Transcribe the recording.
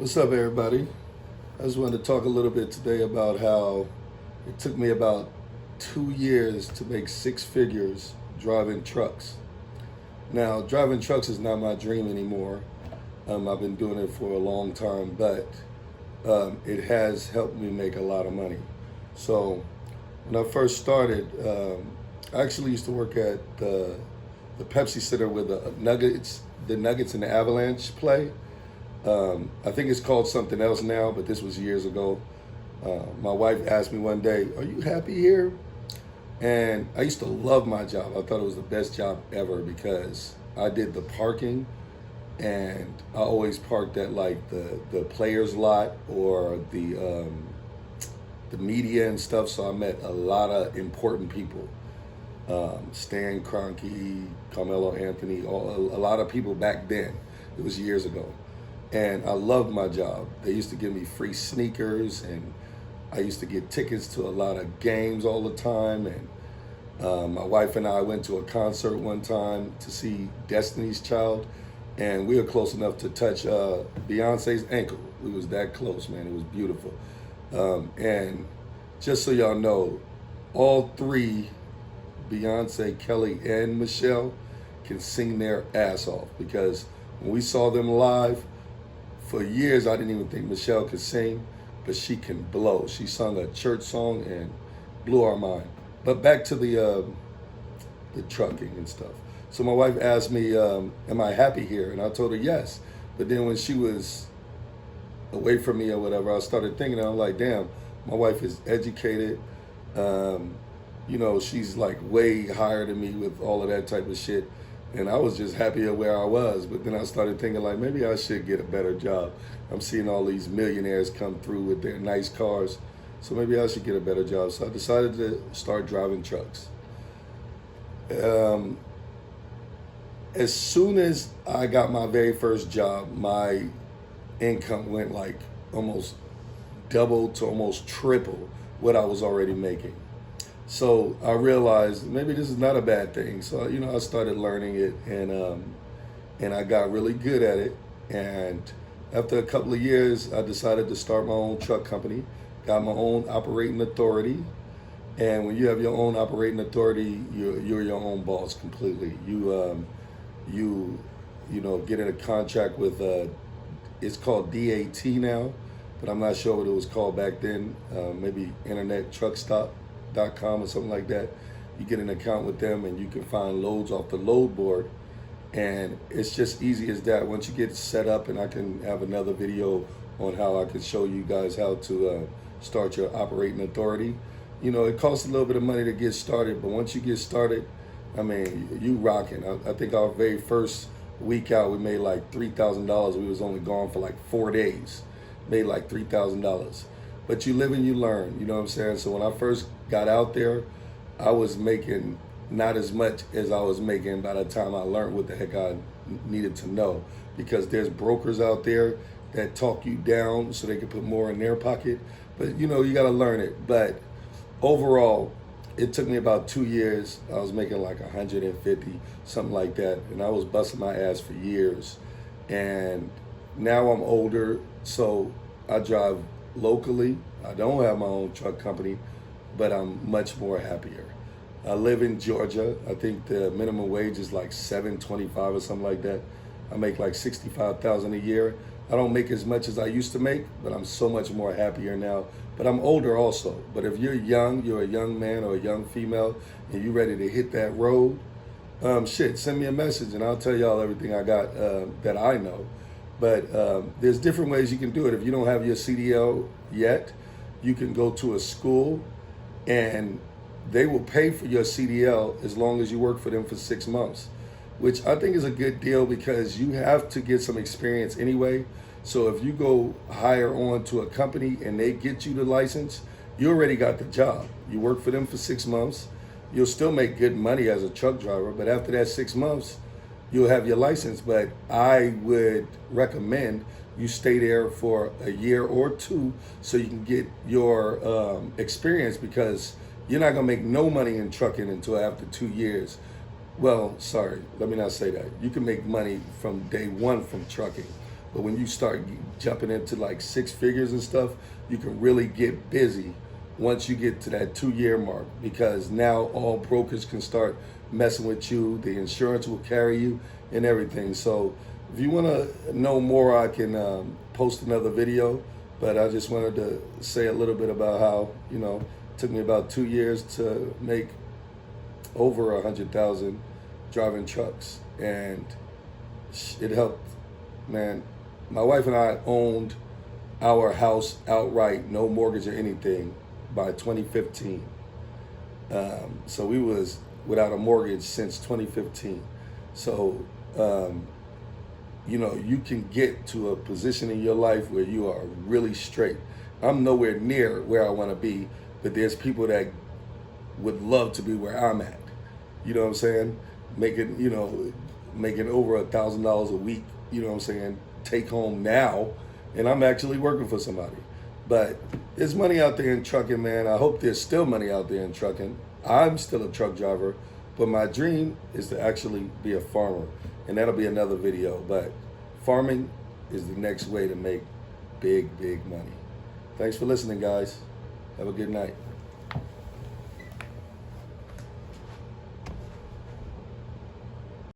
What's up, everybody? I just wanted to talk a little bit today about how it took me about 2 years to make six figures driving trucks. Now, driving trucks is not my dream anymore. I've been doing it for a long time, but it has helped me make a lot of money. So, when I first started, I actually used to work at the Pepsi Center where the Nuggets and the Avalanche play. I think it's called something else now, but this was years ago. My wife asked me one day, "Are you happy here?" And I used to love my job. I thought it was the best job ever because I did the parking, and I always parked at like the players lot or the media and stuff. So I met a lot of important people. Stan Kroenke, Carmelo Anthony, a lot of people back then. It was years ago. And I loved my job. They used to give me free sneakers, and I used to get tickets to a lot of games all the time. And my wife and I went to a concert one time to see Destiny's Child, and we were close enough to touch Beyonce's ankle. We was that close, man. It was beautiful. And just so y'all know, all three, Beyonce, Kelly, and Michelle, can sing their ass off because when we saw them live, for years, I didn't even think Michelle could sing, but she can blow. She sung a church song and blew our mind. But back to the trucking and stuff. So my wife asked me, "Am I happy here?" And I told her yes. But then when she was away from me or whatever, I started thinking, I'm like, damn, my wife is educated. She's like way higher than me with all of that type of shit. And I was just happier where I was. But then I started thinking like maybe I should get a better job. I'm seeing all these millionaires come through with their nice cars. So maybe I should get a better job. So I decided to start driving trucks. As soon as I got my very first job, my income went like almost double to almost triple what I was already making. So I realized maybe this is not a bad thing. So I started learning it, and I got really good at it. And after a couple of years, I decided to start my own truck company. Got my own operating authority. And when you have your own operating authority, you're your own boss completely. You get in a contract with it's called DAT now, but I'm not sure what it was called back then. Maybe Internet Truck Stop.com or something like that. You get an account with them and you can find loads off the load board, and it's just easy as that. Once you get set up, and I can have another video on how I can show you guys how to start your operating authority. It costs a little bit of money to get started, but once you get started, I mean, you rocking. I think our very first week out, we made like $3,000. We was only gone for like 4 days. Made like $3,000. But you live and you learn, you know what I'm saying? So when I first got out there, I was making not as much as I was making by the time I learned what the heck I needed to know. Because there's brokers out there that talk you down so they can put more in their pocket. But you got to learn it. But overall, it took me about 2 years. I was making like 150, something like that. And I was busting my ass for years. And now I'm older, so I drive locally. I don't have my own truck company, but I'm much more happier. I live in Georgia. I think the minimum wage is like $7.25 or something like that. I make like $65,000 a year. I don't make as much as I used to make, but I'm so much more happier now. But I'm older also. But if you're young, you're a young man or a young female, and you're ready to hit that road, send me a message and I'll tell y'all everything I got that I know. But there's different ways you can do it. If you don't have your CDL yet, you can go to a school and they will pay for your CDL as long as you work for them for 6 months, which I think is a good deal because you have to get some experience anyway. So if you go hire on to a company and they get you the license, you already got the job. You work for them for 6 months. You'll still make good money as a truck driver, but after that 6 months, you'll have your license. But I would recommend you stay there for a year or two so you can get your experience, because you're not gonna make no money in trucking until after 2 years. Well, sorry, let me not say that. You can make money from day one from trucking, But when you start jumping into like 6 figures and stuff, you can really get busy once you get to that 2 year mark, because now all brokers can start messing with you. The insurance will carry you and everything. So if you want to know more, I can post another video, but I just wanted to say a little bit about how, you know, it took me about 2 years to make over 100,000 driving trucks, and it helped, man. My wife and I owned our house outright, no mortgage or anything, by 2015. So we was without a mortgage since 2015. So, you know, you can get to a position in your life where you are really straight. I'm nowhere near where I want to be, but there's people that would love to be where I'm at. You know what I'm saying? Making, you know, making over $1,000 a week, you know what I'm saying, take home now, and I'm actually working for somebody. But there's money out there in trucking, man. I hope there's still money out there in trucking. I'm still a truck driver, but my dream is to actually be a farmer, and that'll be another video. But farming is the next way to make big, big money. Thanks for listening, guys. Have a good night.